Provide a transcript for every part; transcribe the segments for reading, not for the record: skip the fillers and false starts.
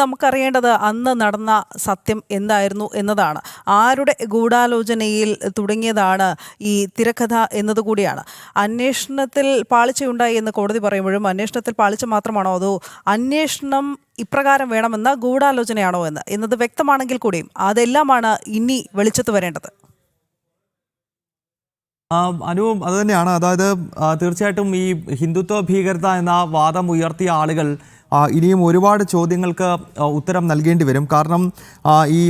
നമുക്കറിയേണ്ടത് അന്ന് നടന്ന സത്യം എന്തായിരുന്നു എന്നതാണ്. ആരുടെ ഗൂഢാലോചനയിൽ തുടങ്ങിയതാണ് ഈ തിരക്കഥ എന്നതുകൂടിയാണ്. അന്വേഷണത്തിൽ പാളിച്ചയുണ്ടായി എന്ന് കോടതി പറയുമ്പോഴും അന്വേഷണത്തിൽ പാളിച്ച മാത്രമാണോ അതോ അന്വേഷണം ഇപ്രകാരം വേണമെന്ന ഗൂഢാലോചനയാണോ എന്നത് വ്യക്തമാണെങ്കിൽ കൂടിയും അതെല്ലാമാണ് ഇനി വെളിച്ചത്ത് വരേണ്ടത്. അനുവും അതുതന്നെയാണ്. അതായത് തീർച്ചയായിട്ടും ഈ ഹിന്ദുത്വ ഭീകരത എന്ന വാദം ഉയർത്തിയ ആളുകൾ ഇനിയും ഒരുപാട് ചോദ്യങ്ങൾക്ക് ഉത്തരം നൽകേണ്ടി വരും. കാരണം ഈ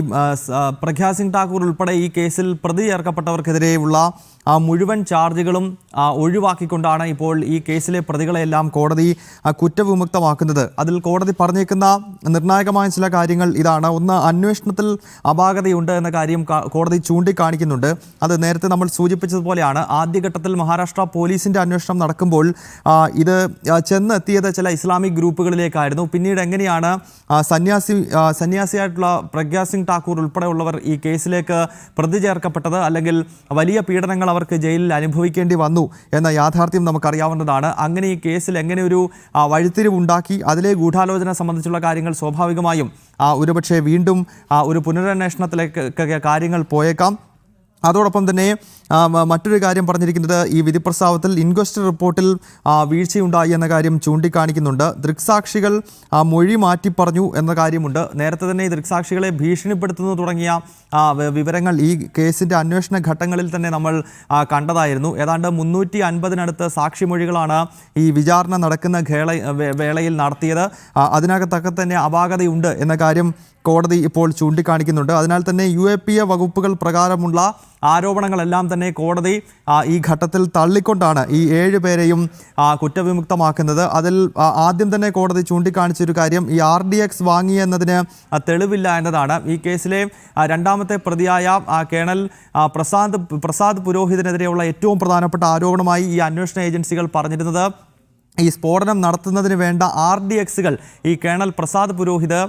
പ്രഗ്യാ സിംഗ് ഠാക്കൂർ ഉൾപ്പെടെ ഈ കേസിൽ പ്രതി ചേർക്കപ്പെട്ടവർക്കെതിരെയുള്ള മുഴുവൻ ചാർജുകളും ഒഴിവാക്കിക്കൊണ്ടാണ് ഇപ്പോൾ ഈ കേസിലെ പ്രതികളെല്ലാം കോടതി കുറ്റവിമുക്തമാക്കുന്നത്. അതിൽ കോടതി പറഞ്ഞേക്കുന്ന നിർണായകമായ ചില കാര്യങ്ങൾ ഇതാണ്. ഒന്ന്, അന്വേഷണത്തിൽ അപാകതയുണ്ട് എന്ന കാര്യം കോടതി ചൂണ്ടിക്കാണിക്കുന്നുണ്ട്. അത് നേരത്തെ നമ്മൾ സൂചിപ്പിച്ചതുപോലെയാണ്. ആദ്യഘട്ടത്തിൽ മഹാരാഷ്ട്ര പോലീസിൻ്റെ അന്വേഷണം നടക്കുമ്പോൾ ഇത് ചെന്നെത്തിയത് ചില ഇസ്ലാമിക് ഗ്രൂപ്പുകളിലേക്കായിരുന്നു. പിന്നീട് എങ്ങനെയാണ് സന്യാസിയായിട്ടുള്ള പ്രഗ്യാ സിംഗ് ഠാക്കൂർ ഉൾപ്പെടെയുള്ളവർ ഈ കേസിലേക്ക് പ്രതി ചേർക്കപ്പെട്ടത്, അല്ലെങ്കിൽ വലിയ പീഡനങ്ങൾ അവർക്ക് ജയിലിൽ അനുഭവിക്കേണ്ടി വന്നു എന്ന യാഥാർത്ഥ്യം നമുക്കറിയാവുന്നതാണ്. അങ്ങനെ ഈ കേസിൽ എങ്ങനെ ഒരു വഴിത്തിരിവുണ്ടാക്കി, അതിലെ ഗൂഢാലോചന സംബന്ധിച്ചുള്ള കാര്യങ്ങൾ സ്വാഭാവികമായും ഒരുപക്ഷെ വീണ്ടും ഒരു പുനരന്വേഷണത്തിലേക്ക് കാര്യങ്ങൾ പോയേക്കാം. അതോടൊപ്പം തന്നെ മറ്റൊരു കാര്യം പറഞ്ഞിരിക്കുന്നത്, ഈ വിധിപ്രസ്താവത്തിൽ ഇൻക്വസ്റ്റ് റിപ്പോർട്ടിൽ വീഴ്ചയുണ്ടായി എന്ന കാര്യം ചൂണ്ടിക്കാണിക്കുന്നുണ്ട്. ദൃക്സാക്ഷികൾ മൊഴി മാറ്റി പറഞ്ഞു എന്ന കാര്യമുണ്ട്. നേരത്തെ തന്നെ ഈ ദൃക്സാക്ഷികളെ ഭീഷണിപ്പെടുത്തുന്നു തുടങ്ങിയ വിവരങ്ങൾ ഈ കേസിൻ്റെ അന്വേഷണ ഘട്ടങ്ങളിൽ തന്നെ നമ്മൾ കണ്ടതായിരുന്നു. ഏതാണ്ട് 350-നടുത്ത് സാക്ഷിമൊഴികളാണ് ഈ വിചാരണ നടക്കുന്ന വേളയിൽ നടത്തിയത്. അതിനകത്തൊക്കെ തന്നെ അപാകതയുണ്ട് എന്ന കാര്യം കോടതി ഇപ്പോൾ ചൂണ്ടിക്കാണിക്കുന്നുണ്ട്. അതിനാൽ തന്നെ UAPA വകുപ്പുകൾ പ്രകാരമുള്ള ആരോപണങ്ങളെല്ലാം തന്നെ കോടതി ഈ ഘട്ടത്തിൽ തള്ളിക്കൊണ്ടാണ് ഈ 7 പേരെയും കുറ്റവിമുക്തമാക്കുന്നത്. അതിൽ ആദ്യം തന്നെ കോടതി ചൂണ്ടിക്കാണിച്ചൊരു കാര്യം, ഈ RDX വാങ്ങിയെന്നതിന് തെളിവില്ല എന്നതാണ്. ഈ കേസിലെ രണ്ടാമത്തെ പ്രതിയായ കേണൽ പ്രസാദ് പുരോഹിതിനെതിരെയുള്ള ഏറ്റവും പ്രധാനപ്പെട്ട ആരോപണമായി ഈ അന്വേഷണ ഏജൻസികൾ പറഞ്ഞിരുന്നത്, ഈ സ്ഫോടനം നടത്തുന്നതിന് വേണ്ട RDXകൾ ഈ കേണൽ പ്രസാദ് പുരോഹിത്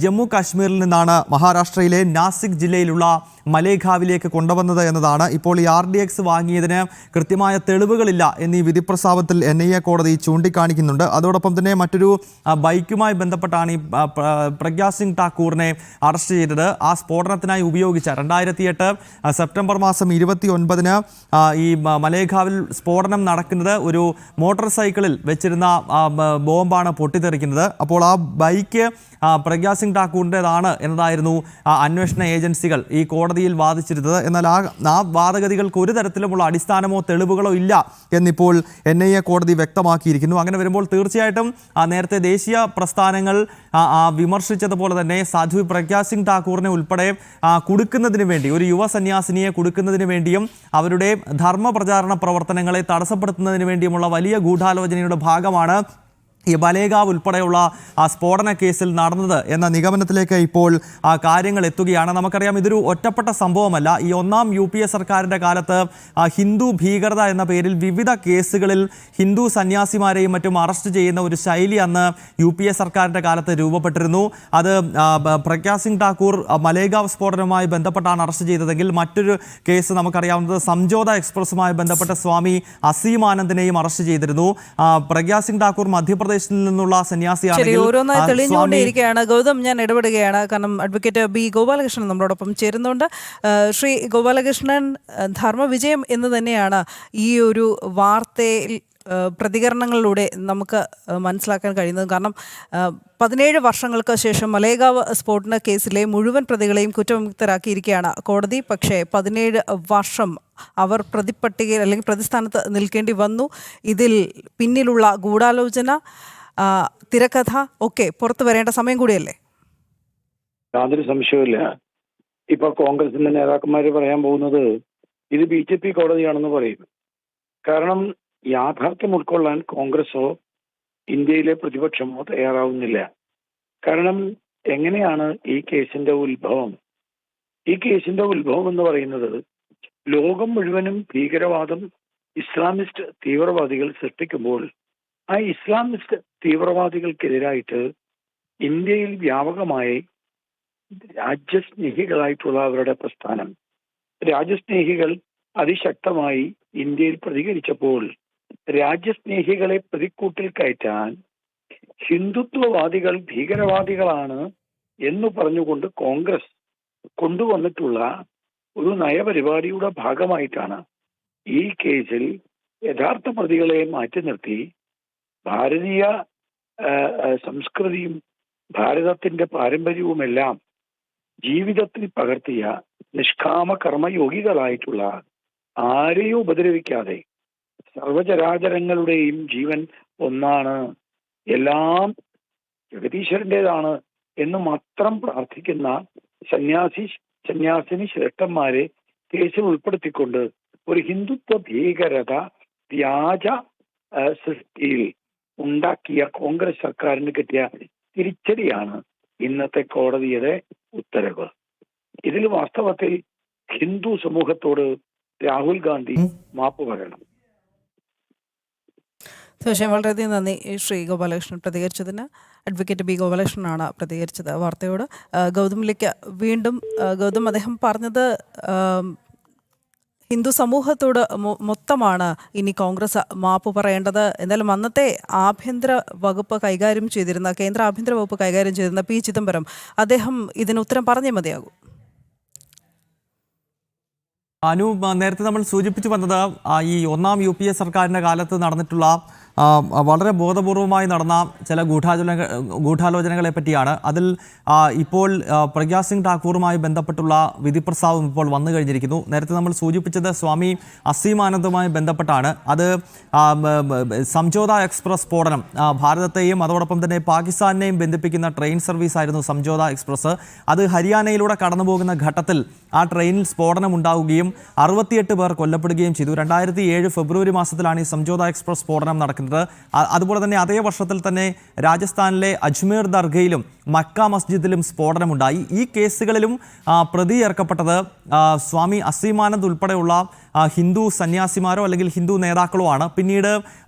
ജമ്മു കാശ്മീരിൽ നിന്നാണ് മഹാരാഷ്ട്രയിലെ നാസിക് ജില്ലയിലുള്ള മലേഗാവിലേക്ക് കൊണ്ടുവന്നത് എന്നതാണ്. ഇപ്പോൾ ഈ RDX വാങ്ങിയതിന് കൃത്യമായ തെളിവുകളില്ല എന്നീ വിധിപ്രസ്താവത്തിൽ NIA കോടതി ചൂണ്ടിക്കാണിക്കുന്നുണ്ട്. അതോടൊപ്പം തന്നെ മറ്റൊരു ബൈക്കുമായി ബന്ധപ്പെട്ടാണ് ഈ പ്രഗ്യാ സിംഗ് ഠാക്കൂറിനെ അറസ്റ്റ് ചെയ്തത്. ആ സ്ഫോടനത്തിനായി ഉപയോഗിച്ച 2008 സെപ്റ്റംബർ മാസം 29-ന് ഈ മലേഗാവിൽ സ്ഫോടനം നടക്കുന്നത് ഒരു മോട്ടോർ സൈക്കിളിൽ വെച്ചിരുന്ന ബോംബാണ് പൊട്ടിത്തെറിക്കുന്നത്. അപ്പോൾ ആ ബൈക്ക് പ്രഗ്യാ സിംഗ് ഠാക്കൂറിൻ്റെതാണ് എന്നതായിരുന്നു അന്വേഷണ ഏജൻസികൾ ഈ കോടതിയിൽ വാദിച്ചിരുന്നത്. എന്നാൽ ആ വാദഗതികൾക്ക് ഒരു തരത്തിലുമുള്ള അടിസ്ഥാനമോ തെളിവുകളോ ഇല്ല എന്നിപ്പോൾ NIA കോടതി വ്യക്തമാക്കിയിരിക്കുന്നു. അങ്ങനെ വരുമ്പോൾ തീർച്ചയായിട്ടും നേരത്തെ ദേശീയ പ്രസ്ഥാനങ്ങൾ വിമർശിച്ചതുപോലെ തന്നെ സാധ്വി പ്രഗ്യാ സിംഗ് ഠാക്കൂറിനെ ഉൾപ്പെടെ കുടുക്കുന്നതിന് വേണ്ടി, ഒരു യുവ സന്യാസിനിയെ കുടുക്കുന്നതിന് വേണ്ടിയും അവരുടെ ധർമ്മ പ്രചാരണ പ്രവർത്തനങ്ങളെ തടസ്സപ്പെടുത്തുന്നതിന് വേണ്ടിയുമുള്ള വലിയ ഗൂഢാലോചനയുടെ ഭാഗമാണ് ഈ മലേഗാവ് ഉൾപ്പെടെയുള്ള സ്ഫോടന കേസിൽ നടന്നത് എന്ന നിഗമനത്തിലേക്ക് ഇപ്പോൾ കാര്യങ്ങൾ എത്തുകയാണ്. നമുക്കറിയാം, ഇതൊരു ഒറ്റപ്പെട്ട സംഭവമല്ല. ഈ ഒന്നാം UPA സർക്കാരിൻ്റെ കാലത്ത് ഹിന്ദു ഭീകരത എന്ന പേരിൽ വിവിധ കേസുകളിൽ ഹിന്ദു സന്യാസിമാരെയും മറ്റും അറസ്റ്റ് ചെയ്യുന്ന ഒരു ശൈലി അന്ന് UPA സർക്കാരിൻ്റെ കാലത്ത് രൂപപ്പെട്ടിരുന്നു. അത് പ്രഗ്യാ സിംഗ് ഠാക്കൂർ മലേഗാവ് സ്ഫോടനവുമായി ബന്ധപ്പെട്ടാണ് അറസ്റ്റ് ചെയ്തതെങ്കിൽ മറ്റൊരു കേസ് നമുക്കറിയാവുന്നത് സംജോത എക്സ്പ്രസുമായി ബന്ധപ്പെട്ട സ്വാമി അസീമാനന്ദിനെയും അറസ്റ്റ് ചെയ്തിരുന്നു. പ്രഗ്യാ സിംഗ് ഠാക്കൂർ മധ്യപ്രദേശിൽ നിന്നുള്ള സന്യാസിയാണ്. ഓരോന്നായി തെളിഞ്ഞുകൊണ്ടിരിക്കുകയാണ്. ഗൗതം, ഞാൻ ഇടപെടുകയാണ്. കാരണം അഡ്വക്കേറ്റ് B ഗോപാലകൃഷ്ണൻ നമ്മളോടൊപ്പം ചേരുന്നുണ്ട്. ശ്രീ ഗോപാലകൃഷ്ണൻ, ധർമ്മവിജയം എന്ന് തന്നെയാണ് ഈ ഒരു വാർത്തയിൽ പ്രതികരണങ്ങളിലൂടെ നമുക്ക് മനസ്സിലാക്കാൻ കഴിയുന്നത്. കാരണം 17 വർഷങ്ങൾക്ക് ശേഷം മലേഗാവ് സ്ഫോടന കേസിലെ മുഴുവൻ പ്രതികളെയും കുറ്റവിമുക്തരാക്കിയിരിക്കുകയാണ് കോടതി. പക്ഷേ 17 വർഷം അവർ പ്രതിപട്ടികയിൽ അല്ലെങ്കിൽ പ്രതിസ്ഥാനത്ത് നിൽക്കേണ്ടി വന്നു. ഇതിൽ പിന്നിലുള്ള ഗൂഢാലോചന, തിരക്കഥ ഒക്കെ പുറത്തു വരേണ്ട സമയം കൂടിയല്ലേ? യാതൊരു സംശയവുമില്ല. ഇപ്പൊ കോൺഗ്രസിന്റെ നേതാക്കന്മാർ പറയാൻ പോകുന്നത് ഇത് BJP കോടതിയാണെന്ന് പറയും. കാരണം യാഥാർത്ഥ്യം ഉൾക്കൊള്ളാൻ കോൺഗ്രസോ ഇന്ത്യയിലെ പ്രതിപക്ഷമോ തയ്യാറാവുന്നില്ല. കാരണം എങ്ങനെയാണ് ഈ കേസിന്റെ ഉത്ഭവം? ഈ കേസിന്റെ ഉത്ഭവം എന്ന് പറയുന്നത് ലോകം മുഴുവനും ഭീകരവാദം ഇസ്ലാമിസ്റ്റ് തീവ്രവാദികൾ സൃഷ്ടിക്കുമ്പോൾ ആ ഇസ്ലാമിസ്റ്റ് തീവ്രവാദികൾക്കെതിരായിട്ട് ഇന്ത്യയിൽ വ്യാപകമായി രാജ്യസ്നേഹികളായിട്ടുള്ള അവരുടെ പ്രസ്ഥാനം, രാജ്യസ്നേഹികൾ അതിശക്തമായി ഇന്ത്യയിൽ പ്രതികരിച്ചപ്പോൾ രാജ്യസ്നേഹികളെ പ്രതിക്കൂട്ടിൽ കയറ്റാൻ ഹിന്ദുത്വവാദികൾ ഭീകരവാദികളാണ് എന്ന് പറഞ്ഞുകൊണ്ട് കോൺഗ്രസ് കൊണ്ടുവന്നിട്ടുള്ള ഒരു നയപരിപാടിയുടെ ഭാഗമായിട്ടാണ് ഈ കേസിൽ യഥാർത്ഥ പ്രതികളെ മാറ്റി നിർത്തി ഭാരതീയ സംസ്കൃതിയും ഭാരതത്തിന്റെ പാരമ്പര്യവുമെല്ലാം ജീവിതത്തിൽ പകർത്തിയ നിഷ്കാമ കർമ്മയോഗികളായിട്ടുള്ള ആരെയും ഉപദ്രവിക്കാതെ സർവചരാചരങ്ങളുടെയും ജീവൻ ഒന്നാണ്, എല്ലാം ജഗതീശ്വരൻ്റെതാണ് എന്ന് മാത്രം പ്രാർത്ഥിക്കുന്ന സന്യാസിനി ശ്രേഷ്ഠന്മാരെ കേസിൽ ഉൾപ്പെടുത്തിക്കൊണ്ട് ഒരു ഹിന്ദുത്വ ഭീകരത വ്യാജ സൃഷ്ടിയിൽ ഉണ്ടാക്കിയ കോൺഗ്രസ് സർക്കാരിന് കിട്ടിയ തിരിച്ചടിയാണ് ഇന്നത്തെ കോടതിയുടെ ഉത്തരവ്. ഇതിൽ വാസ്തവത്തിൽ ഹിന്ദു സമൂഹത്തോട് രാഹുൽ ഗാന്ധി മാപ്പ് പറയണം. തീർച്ചയായും വളരെയധികം നന്ദി ശ്രീ ഗോപാലകൃഷ്ണൻ പ്രതികരിച്ചതിന്. അഡ്വക്കേറ്റ് ബി ഗോപാലകൃഷ്ണനാണ് പ്രതികരിച്ചത് വാർത്തയോട്. ഗൗതമിലേക്ക് വീണ്ടും ഗൗതം, അദ്ദേഹം പറഞ്ഞത് ഹിന്ദു സമൂഹത്തോട് മൊത്തമാണ് ഇനി കോൺഗ്രസ് മാപ്പ് പറയേണ്ടത്. എന്തായാലും അന്നത്തെ ആഭ്യന്തര വകുപ്പ് കൈകാര്യം ചെയ്തിരുന്ന കേന്ദ്ര ആഭ്യന്തര വകുപ്പ് കൈകാര്യം ചെയ്തിരുന്ന പി ചിദംബരം അദ്ദേഹം ഇതിന് ഉത്തരം പറഞ്ഞേ മതിയാകൂ. അനു, നേരത്തെ നമ്മൾ സൂചിപ്പിച്ചു വന്നത് ഈ ഒന്നാം UPA സർക്കാരിൻ്റെ കാലത്ത് നടന്നിട്ടുള്ള വളരെ ബോധപൂർവമായി നടന്ന ചില ഗൂഢാലോചനകളെ പറ്റിയാണ്. അതിൽ ഇപ്പോൾ പ്രഗ്യാ സിംഗ് ഠാക്കൂറുമായി ബന്ധപ്പെട്ടുള്ള വിധിപ്രസ്താവം ഇപ്പോൾ വന്നു കഴിഞ്ഞിരിക്കുന്നു. നേരത്തെ നമ്മൾ സൂചിപ്പിച്ചത് സ്വാമി അസീമാനന്ദുമായി ബന്ധപ്പെട്ടാണ്. അത് സംജോത എക്സ്പ്രസ് സ്ഫോടനം, ഭാരതത്തെയും അതോടൊപ്പം തന്നെ പാകിസ്ഥാനെയും ബന്ധിപ്പിക്കുന്ന ട്രെയിൻ സർവീസ് ആയിരുന്നു സംജോത എക്സ്പ്രസ്. അത് ഹരിയാനയിലൂടെ കടന്നുപോകുന്ന ഘട്ടത്തിൽ ആ ട്രെയിനിൽ സ്ഫോടനം ഉണ്ടാവുകയും 68 പേർ കൊല്ലപ്പെടുകയും ചെയ്തു. 2007 ഫെബ്രുവരി മാസത്തിലാണ് ഈ സംജോത എക്സ്പ്രസ് സ്ഫോടനം നടക്കുന്നത്. അതുപോലെ തന്നെ അതേ വർഷത്തിൽ തന്നെ രാജസ്ഥാനിലെ അജ്മീർ ദർഗയിലും മക്ക മസ്ജിദിലും സ്ഫോടനമുണ്ടായി. ഈ കേസുകളിലും പ്രതി ചേർക്കപ്പെട്ടത് സ്വാമി അസീമാനന്ദ് ഉൾപ്പെടെയുള്ള ഹിന്ദു സന്യാസിമാരോ അല്ലെങ്കിൽ ഹിന്ദു നേതാക്കളോ ആണ്. പിന്നീട്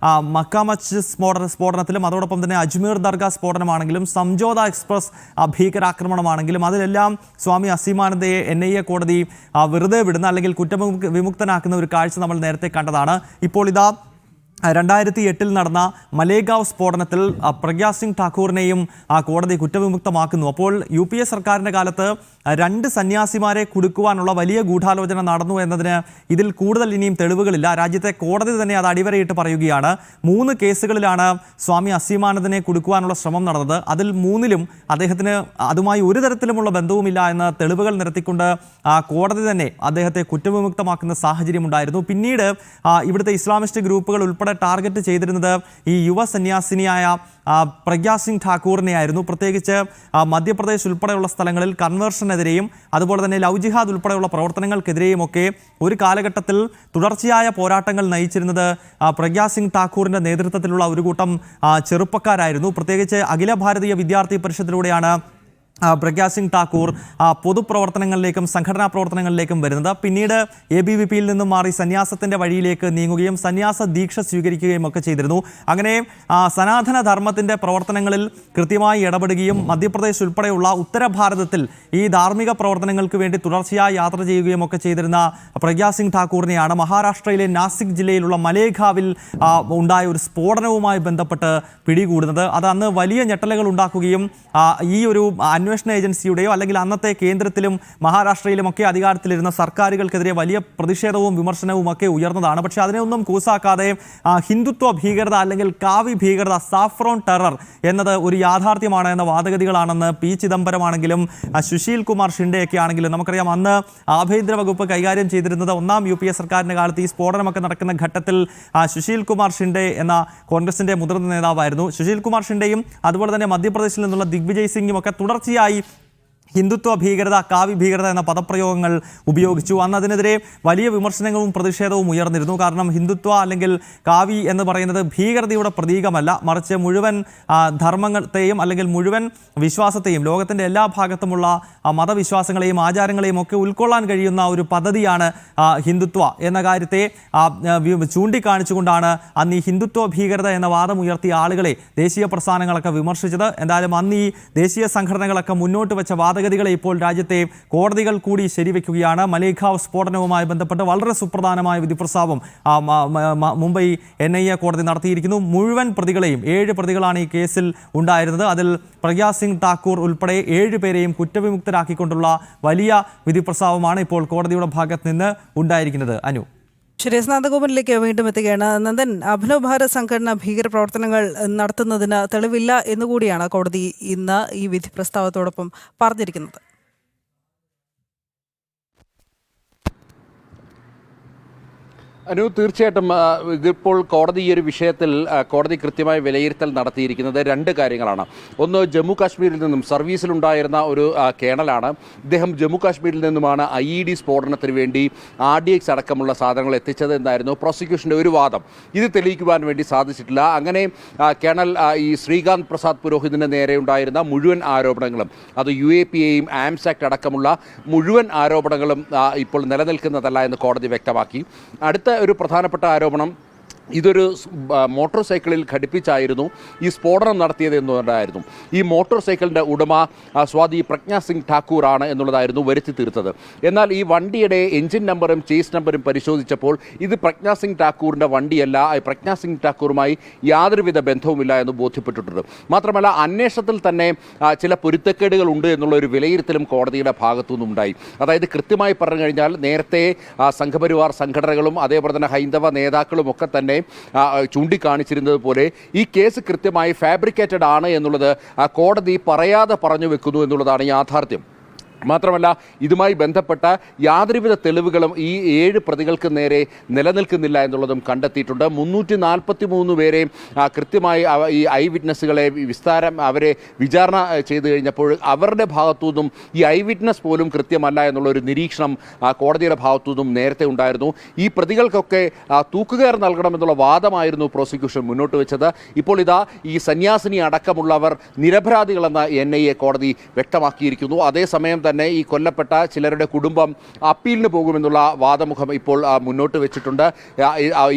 മക്ക മസ്ജിദ് സ്ഫോടനത്തിലും അതോടൊപ്പം തന്നെ അജ്മീർ ദർഗ സ്ഫോടനമാണെങ്കിലും സംജോത എക്സ്പ്രസ് ഭീകരാക്രമണമാണെങ്കിലും അതിലെല്ലാം സ്വാമി അസീമാനന്ദയെ NIA കോടതി വെറുതെ വിടുന്ന അല്ലെങ്കിൽ കുറ്റവിമുക്തനാക്കുന്ന ഒരു കാഴ്ച നമ്മൾ നേരത്തെ കണ്ടതാണ്. ഇപ്പോൾ ഇതാ 2008 നടന്ന മലേഗാവ് സ്ഫോടനത്തിൽ പ്രഗ്യാ സിംഗ് ഠാക്കൂറിനെയും കോടതി കുറ്റവിമുക്തമാക്കുന്നു. അപ്പോൾ UPA സർക്കാരിൻ്റെ കാലത്ത് 2 സന്യാസിമാരെ കുടുക്കുവാനുള്ള വലിയ ഗൂഢാലോചന നടന്നു എന്നതിന് ഇതിൽ കൂടുതൽ ഇനിയും തെളിവുകളില്ല. രാജ്യത്തെ കോടതി തന്നെ അത് അടിവരയിട്ട് പറയുകയാണ്. 3 കേസുകളിലാണ് സ്വാമി അസീമാനന്ദനെ കുടുക്കുവാനുള്ള ശ്രമം നടന്നത്. അതിൽ 3ലും അദ്ദേഹത്തിന് അതുമായി ഒരു തരത്തിലുമുള്ള ബന്ധവുമില്ല എന്ന തെളിവുകൾ നിരത്തിക്കൊണ്ട് കോടതി തന്നെ അദ്ദേഹത്തെ കുറ്റവിമുക്തമാക്കുന്ന സാഹചര്യമുണ്ടായിരുന്നു. പിന്നീട് ഇവിടുത്തെ ഇസ്ലാമിസ്റ്റ് ഗ്രൂപ്പുകൾ ഉൾപ്പെടെ ടാർഗറ്റ് ചെയ്തിരുന്നത് ഈ യുവ സന്യാസിനിയായ പ്രഗ്യാ സിംഗ് ഠാക്കൂറിനെ ആയിരുന്നു. പ്രത്യേകിച്ച് മധ്യപ്രദേശ് ഉൾപ്പെടെയുള്ള സ്ഥലങ്ങളിൽ കൺവേർഷനെതിരെയും അതുപോലെ തന്നെ ലവ് ജിഹാദ് ഉൾപ്പെടെയുള്ള പ്രവർത്തനങ്ങൾക്കെതിരെയും ഒക്കെ ഒരു കാലഘട്ടത്തിൽ തുടർച്ചയായ പോരാട്ടങ്ങൾ നയിച്ചിരുന്നത് പ്രഗ്യാ സിംഗ് ഠാക്കൂറിൻ്റെ നേതൃത്വത്തിലുള്ള ഒരു കൂട്ടം ചെറുപ്പക്കാരായിരുന്നു. പ്രത്യേകിച്ച് അഖില ഭാരതീയ വിദ്യാർത്ഥി പരിഷത്തിലൂടെയാണ് പ്രഗ്യാ സിംഗ് ഠാക്കൂർ പൊതുപ്രവർത്തനങ്ങളിലേക്കും സംഘടനാ പ്രവർത്തനങ്ങളിലേക്കും വരുന്നത്. പിന്നീട് ABVPയിൽ നിന്നും മാറി സന്യാസത്തിൻ്റെ വഴിയിലേക്ക് നീങ്ങുകയും സന്യാസ ദീക്ഷ സ്വീകരിക്കുകയും ഒക്കെ ചെയ്തിരുന്നു. അങ്ങനെ സനാതന ധർമ്മത്തിൻ്റെ പ്രവർത്തനങ്ങളിൽ കൃത്യമായി ഇടപെടുകയും മധ്യപ്രദേശ് ഉൾപ്പെടെയുള്ള ഉത്തരഭാരതത്തിൽ ഈ ധാർമ്മിക പ്രവർത്തനങ്ങൾക്ക് വേണ്ടി തുടർച്ചയായി യാത്ര ചെയ്യുകയും ഒക്കെ ചെയ്തിരുന്ന പ്രഗ്യാ സിംഗ് ഠാക്കൂറിനെയാണ് മഹാരാഷ്ട്രയിലെ നാസിക് ജില്ലയിലുള്ള മലേഗാവിൽ ഉണ്ടായ ഒരു സ്ഫോടനവുമായി ബന്ധപ്പെട്ട് പിടികൂടുന്നത്. അത് അന്ന് വലിയ ഞെട്ടലുകൾ ഉണ്ടാക്കുകയും ഈ ഒരു അന്വേഷണ ഏജൻസിയുടെയോ അല്ലെങ്കിൽ അന്നത്തെ കേന്ദ്രത്തിലും മഹാരാഷ്ട്രയിലുമൊക്കെ അധികാരത്തിലിരുന്ന സർക്കാരുകൾക്കെതിരെ വലിയ പ്രതിഷേധവും വിമർശനവും ഒക്കെ ഉയർന്നതാണ്. പക്ഷേ അതിനെയൊന്നും കൂസാക്കാതെ ഹിന്ദുത്വ ഭീകരത അല്ലെങ്കിൽ കാവി ഭീകരത, സാഫ്രോൺ ടെറർ എന്നത് ഒരു യാഥാർത്ഥ്യമാണ് എന്ന വാദഗതികളാണെന്ന് പി ചിദംബരമാണെങ്കിലും സുശീൽ കുമാർ ഷിൻഡെയൊക്കെ ആണെങ്കിലും നമുക്കറിയാം. അന്ന് ആഭ്യന്തര വകുപ്പ് കൈകാര്യം ചെയ്തിരുന്നത് ഒന്നാം UPA സർക്കാരിൻ്റെ കാലത്ത് ഈ സ്ഫോടനമൊക്കെ നടക്കുന്ന ഘട്ടത്തിൽ സുശീൽ കുമാർ ഷിൻഡെ എന്ന കോൺഗ്രസിൻ്റെ മുതിർന്ന നേതാവായിരുന്നു. സുശീൽ കുമാർ ഷിൻഡെയും അതുപോലെ തന്നെ മധ്യപ്രദേശിൽ നിന്നുള്ള ദിഗ്വിജയ് സിംഗും ഒക്കെ തുടർച്ചയായി ഹിന്ദുത്വ ഭീകരത, കാവി ഭീകരത എന്ന പദപ്രയോഗങ്ങൾ ഉപയോഗിച്ചു. അന്ന് അതിനെതിരെ വലിയ വിമർശനങ്ങളും പ്രതിഷേധവും ഉയർന്നിരുന്നു. കാരണം ഹിന്ദുത്വ അല്ലെങ്കിൽ കാവി എന്ന് പറയുന്നത് ഭീകരതയുടെ പ്രതീകമല്ല, മറിച്ച് മുഴുവൻ ധർമ്മത്തെയും അല്ലെങ്കിൽ മുഴുവൻ വിശ്വാസത്തെയും ലോകത്തിൻ്റെ എല്ലാ ഭാഗത്തുമുള്ള മതവിശ്വാസങ്ങളെയും ആചാരങ്ങളെയും ഒക്കെ ഉൾക്കൊള്ളാൻ കഴിയുന്ന ഒരു പദ്ധതിയാണ് ഹിന്ദുത്വ എന്ന കാര്യത്തെ ചൂണ്ടിക്കാണിച്ചുകൊണ്ടാണ് അന്ന് ഈ ഹിന്ദുത്വ ഭീകരത എന്ന വാദം ഉയർത്തിയ ആളുകളെ ദേശീയ പ്രസ്ഥാനങ്ങളൊക്കെ വിമർശിച്ചത്. എന്തായാലും അന്ന് ഈ ദേശീയ സംഘടനകളൊക്കെ മുന്നോട്ട് വെച്ച വാദ വാദഗതികളെ ഇപ്പോൾ രാജ്യത്തെ കോടതികൾ കൂടി ശരിവെക്കുകയാണ്. മലേഗാവ് സ്ഫോടനവുമായി ബന്ധപ്പെട്ട് വളരെ സുപ്രധാനമായ വിധിപ്രസ്താവം മുംബൈ NIA കോടതി നടത്തിയിരിക്കുന്നു. മുഴുവൻ പ്രതികളെയും 7 പ്രതികളാണ് ഈ കേസിൽ ഉണ്ടായിരുന്നത്. അതിൽ പ്രഗ്യാ സിംഗ് ഠാക്കൂർ ഉൾപ്പെടെ 7 പേരെയും കുറ്റവിമുക്തരാക്കിക്കൊണ്ടുള്ള വലിയ വിധിപ്രസ്താവമാണ് ഇപ്പോൾ കോടതിയുടെ ഭാഗത്ത് നിന്ന് ഉണ്ടായിരിക്കുന്നത്. അനു, ശരി, നന്ദഗോപനിലേക്ക് വീണ്ടും എത്തുകയാണ്. നന്ദൻ, അഭിനവ് ഭാരത് സംഘടന ഭീകരപ്രവർത്തനങ്ങൾ നടത്തുന്നതിന് തെളിവില്ല എന്നുകൂടിയാണ് കോടതി ഇന്ന് ഈ വിധി പ്രസ്താവത്തോടൊപ്പം പറഞ്ഞിരിക്കുന്നത്. തീർച്ചയായിട്ടും ഇതിപ്പോൾ കോടതി ഈ ഒരു വിഷയത്തിൽ കോടതി കൃത്യമായ വിലയിരുത്തൽ നടത്തിയിരിക്കുന്നത് 2 കാര്യങ്ങളാണ്. ഒന്ന്, ജമ്മു കാശ്മീരിൽ നിന്നും സർവീസിലുണ്ടായിരുന്ന ഒരു കേണലാണ്. ഇദ്ദേഹം ജമ്മു കാശ്മീരിൽ നിന്നുമാണ് IED സ്ഫോടനത്തിന് വേണ്ടി RDX അടക്കമുള്ള സാധനങ്ങൾ എത്തിച്ചത് എന്നായിരുന്നു പ്രോസിക്യൂഷൻ്റെ ഒരു വാദം. ഇത് തെളിയിക്കുവാൻ വേണ്ടി സാധിച്ചിട്ടില്ല. അങ്ങനെ കേണൽ ഈ ശ്രീകാന്ത് പ്രസാദ് പുരോഹിതിന് നേരെ ഉണ്ടായിരുന്ന മുഴുവൻ ആരോപണങ്ങളും, അത് UAPAയും ആംസ് ആക്ട് അടക്കമുള്ള മുഴുവൻ ആരോപണങ്ങളും ഇപ്പോൾ നിലനിൽക്കുന്നതല്ല എന്ന് കോടതി വ്യക്തമാക്കി. അടുത്ത ഒരു പ്രധാനപ്പെട്ട ആരോപണം, ഇതൊരു മോട്ടോർ സൈക്കിളിൽ ഘടിപ്പിച്ചായിരുന്നു ഈ സ്ഫോടനം നടത്തിയത് എന്നുള്ളതായിരുന്നു. ഈ മോട്ടോർ സൈക്കിളിൻ്റെ ഉടമ സ്വാതി പ്രജ്ഞാ സിംഗ് ഠാക്കൂർ ആണ് എന്നുള്ളതായിരുന്നു വരുത്തി തീർത്തത്. എന്നാൽ ഈ വണ്ടിയുടെ എഞ്ചിൻ നമ്പറും ചേസ് നമ്പറും പരിശോധിച്ചപ്പോൾ ഇത് പ്രജ്ഞാ സിംഗ് ഠാക്കൂറിൻ്റെ വണ്ടിയല്ല, പ്രജ്ഞാ സിംഗ് ഠാക്കൂറുമായി യാതൊരുവിധ ബന്ധവുമില്ല എന്ന് ബോധ്യപ്പെട്ടിട്ടുണ്ട്. മാത്രമല്ല, അന്വേഷണത്തിൽ തന്നെ ചില പൊരുത്തക്കേടുകൾ ഉണ്ട് എന്നുള്ള ഒരു വിലയിരുത്തലും കോടതിയുടെ ഭാഗത്തു നിന്നുണ്ടായി. അതായത് കൃത്യമായി പറഞ്ഞു കഴിഞ്ഞാൽ നേരത്തെ സംഘപരിവാർ സംഘടനകളും അതേപോലെ തന്നെ ഹൈന്ദവ നേതാക്കളും ഒക്കെ തന്നെ ചൂണ്ടിക്കാണിച്ചിരുന്നത് പോലെ ഈ കേസ് കൃത്യമായി ഫാബ്രിക്കേറ്റഡ് ആണ് എന്നുള്ളത് കോടതി പറയാതെ പറഞ്ഞു വെക്കുന്നു എന്നുള്ളതാണ് യാഥാർത്ഥ്യം. മാത്രമല്ല, ഇതുമായി ബന്ധപ്പെട്ട യാതൊരുവിധ തെളിവുകളും ഈ 7 പ്രതികൾക്ക് നേരെ നിലനിൽക്കുന്നില്ല എന്നുള്ളതും കണ്ടെത്തിയിട്ടുണ്ട്. 343 പേരെ കൃത്യമായി ഈ ഐ വിറ്റ്നസ്സുകളെ അവരെ വിചാരണ ചെയ്തു കഴിഞ്ഞപ്പോൾ അവരുടെ ഭാഗത്തു നിന്നും ഈ ഐ വിറ്റ്നസ് പോലും കൃത്യമല്ല എന്നുള്ള ഒരു നിരീക്ഷണം കോടതിയുടെ ഭാഗത്തു നിന്നും നേരത്തെ ഉണ്ടായിരുന്നു. ഈ പ്രതികൾക്കൊക്കെ തൂക്കുകയർ നൽകണമെന്നുള്ള വാദമായിരുന്നു പ്രോസിക്യൂഷൻ മുന്നോട്ട് വെച്ചത്. ഇപ്പോൾ ഇതാ ഈ സന്യാസിനി അടക്കമുള്ളവർ നിരപരാധികളെന്ന് NIA കോടതി വ്യക്തമാക്കിയിരിക്കുന്നു. അതേസമയം തന്നെ ഈ കൊല്ലപ്പെട്ട ചിലരുടെ കുടുംബം അപ്പീലിന് പോകുമെന്നുള്ള വാദമുഖം ഇപ്പോൾ മുന്നോട്ട് വെച്ചിട്ടുണ്ട്.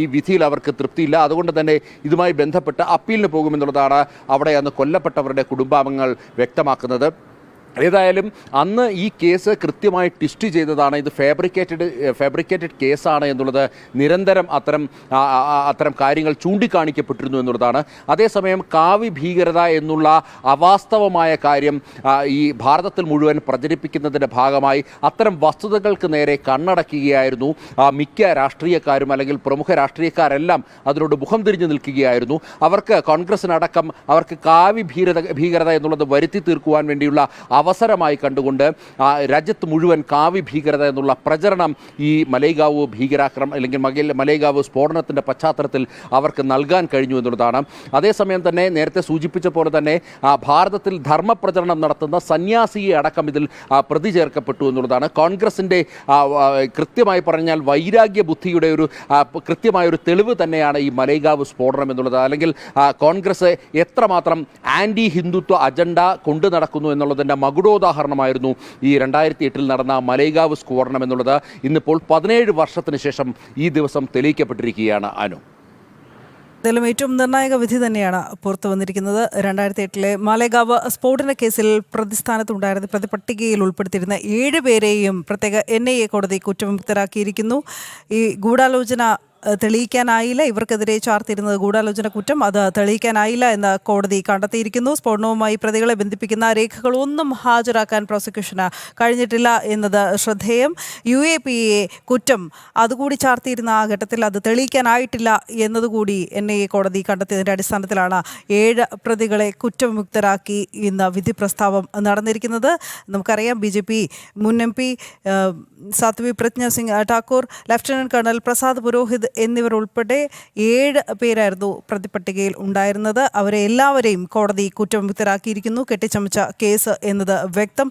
ഈ വിധിയിൽ അവർക്ക് തൃപ്തിയില്ല. അതുകൊണ്ട് തന്നെ ഇതുമായി ബന്ധപ്പെട്ട് അപ്പീലിന് പോകുമെന്നുള്ളതാണ് അവിടെ അന്ന് കൊല്ലപ്പെട്ടവരുടെ കുടുംബാംഗങ്ങൾ വ്യക്തമാക്കുന്നത്. ഏതായാലും അന്ന് ഈ കേസ് കൃത്യമായി ട്വിസ്റ്റ് ചെയ്തതാണ്. ഇത് ഫാബ്രിക്കേറ്റഡ് കേസാണ് എന്നുള്ളത് നിരന്തരം അത്തരം കാര്യങ്ങൾ ചൂണ്ടിക്കാണിക്കപ്പെട്ടിരുന്നു എന്നുള്ളതാണ്. അതേസമയം കാവി ഭീകരത എന്നുള്ള അവാസ്തവമായ കാര്യം ഈ ഭാരതത്തിൽ മുഴുവൻ പ്രചരിപ്പിക്കുന്നതിൻ്റെ ഭാഗമായി അത്തരം വസ്തുതകൾക്ക് നേരെ കണ്ണടക്കുകയായിരുന്നു മിക്ക രാഷ്ട്രീയക്കാരും, അല്ലെങ്കിൽ പ്രമുഖ രാഷ്ട്രീയക്കാരെല്ലാം അതിനോട് മുഖം തിരിഞ്ഞു നിൽക്കുകയായിരുന്നു. അവർക്ക് കോൺഗ്രസിനടക്കം അവർക്ക് കാവി ഭീകരത എന്നുള്ളത് വരുത്തി തീർക്കുവാൻ വേണ്ടിയുള്ള അവസരമായി കണ്ടുകൊണ്ട് രാജ്യത്ത് മുഴുവൻ കാവി ഭീകരത എന്നുള്ള പ്രചരണം ഈ മലേഗാവ് ഭീകരാക്രമണം അല്ലെങ്കിൽ മലേഗാവ് സ്ഫോടനത്തിൻ്റെ പശ്ചാത്തലത്തിൽ അവർക്ക് നൽകാൻ കഴിഞ്ഞു എന്നുള്ളതാണ്. അതേസമയം തന്നെ നേരത്തെ സൂചിപ്പിച്ച പോലെ തന്നെ ഭാരതത്തിൽ ധർമ്മപ്രചരണം നടത്തുന്ന സന്യാസിയെ അടക്കം ഇതിൽ പ്രതി ചേർക്കപ്പെട്ടു എന്നുള്ളതാണ്. കോൺഗ്രസിൻ്റെ കൃത്യമായി പറഞ്ഞാൽ വൈരാഗ്യ ബുദ്ധിയുടെ ഒരു കൃത്യമായൊരു തെളിവ് തന്നെയാണ് ഈ മലേഗാവ് സ്ഫോടനം എന്നുള്ളത്. അല്ലെങ്കിൽ കോൺഗ്രസ് എത്രമാത്രം ആൻറ്റി ഹിന്ദുത്വ അജണ്ട കൊണ്ടു നടക്കുന്നു എന്നുള്ളതിൻ്റെ മകുടോദാഹരണമായിരുന്നു ഈ 2008 നടന്ന മലേഗാവ് സ്ഫോടനം എന്നുള്ളത്. ഇന്നിപ്പോൾ 17 വർഷത്തിന് ശേഷം ഈ ദിവസം തെളിയിക്കപ്പെട്ടിരിക്കുകയാണ്. അനു, എന്തായാലും ഏറ്റവും നിർണായക വിധി തന്നെയാണ് പുറത്തു വന്നിരിക്കുന്നത്. 2008 മാലേഗാവ് സ്ഫോടന കേസിൽ പ്രതിസ്ഥാനത്തുണ്ടായിരുന്ന പ്രതിപട്ടികയിൽ ഉൾപ്പെടുത്തിയിരുന്ന 7 പേരെയും പ്രത്യേക NIA കോടതി കുറ്റവിമുക്തരാക്കിയിരിക്കുന്നു. ഈ ഗൂഢാലോചന തെളിയിക്കാനായില്ല, ഇവർക്കെതിരെ ചാർത്തിയിരുന്നത് ഗൂഢാലോചന കുറ്റം, അത് തെളിയിക്കാനായില്ല എന്ന് കോടതി കണ്ടെത്തിയിരിക്കുന്നു. സ്ഫോടനവുമായി പ്രതികളെ ബന്ധിപ്പിക്കുന്ന രേഖകളൊന്നും ഹാജരാക്കാൻ പ്രോസിക്യൂഷന് കഴിഞ്ഞിട്ടില്ല എന്നത് ശ്രദ്ധേയം. UAPA കുറ്റം അതുകൂടി ചാർത്തിയിരുന്ന ആ ഘട്ടത്തിൽ അത് തെളിയിക്കാനായിട്ടില്ല എന്നതുകൂടി NIA കോടതി കണ്ടെത്തിയതിൻ്റെ അടിസ്ഥാനത്തിലാണ് 7 പ്രതികളെ കുറ്റവിമുക്തരാക്കി ഇന്ന് വിധി പ്രസ്താവം നടന്നിരിക്കുന്നത്. നമുക്കറിയാം, BJP മുൻ MP Sadhvi Pragya Singh Thakur, lieutenant colonel Prasad Purohit എന്നിവർ ഉൾപ്പെടെ 7 പേരായിരുന്നു പ്രതിപട്ടികയിൽ ഉണ്ടായിരുന്നത്. അവരെ എല്ലാവരെയും കോടതി കുറ്റവിമുക്തരാക്കിയിരിക്കുന്നു. കെട്ടിച്ചമച്ച കേസ് എന്നത് വ്യക്തം.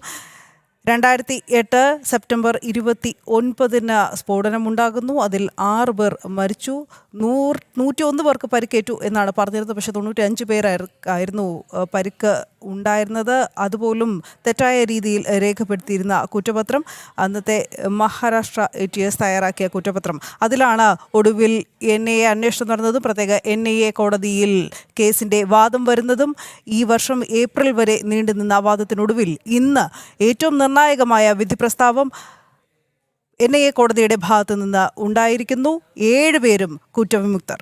2008 സെപ്റ്റംബർ 29 സ്ഫോടനമുണ്ടാകുന്നു. അതിൽ 6 പേർ മരിച്ചു, 101 പേർക്ക് പരിക്കേറ്റു എന്നാണ് പറഞ്ഞിരുന്നത്. പക്ഷേ 95 പേരായിരുന്നു പരിക്ക് ഉണ്ടായിരുന്നത്. അതുപോലും തെറ്റായ രീതിയിൽ രേഖപ്പെടുത്തിയിരുന്ന കുറ്റപത്രം, അന്നത്തെ മഹാരാഷ്ട്ര ATS തയ്യാറാക്കിയ കുറ്റപത്രം, അതിലാണ് ഒടുവിൽ NIA അന്വേഷണം നടന്നതും പ്രത്യേക NIA കോടതിയിൽ കേസിന്റെ വാദം വരുന്നതും. ഈ വർഷം ഏപ്രിൽ വരെ നീണ്ടുനിന്ന വാദത്തിനൊടുവിൽ ഇന്ന് ഏറ്റവും നിർണായകമായ വിധി പ്രസ്താവം NIA കോടതിയുടെ ഭാഗത്തു നിന്ന് ഉണ്ടായിരിക്കുന്നു. 7 പേരും കുറ്റവിമുക്തർ.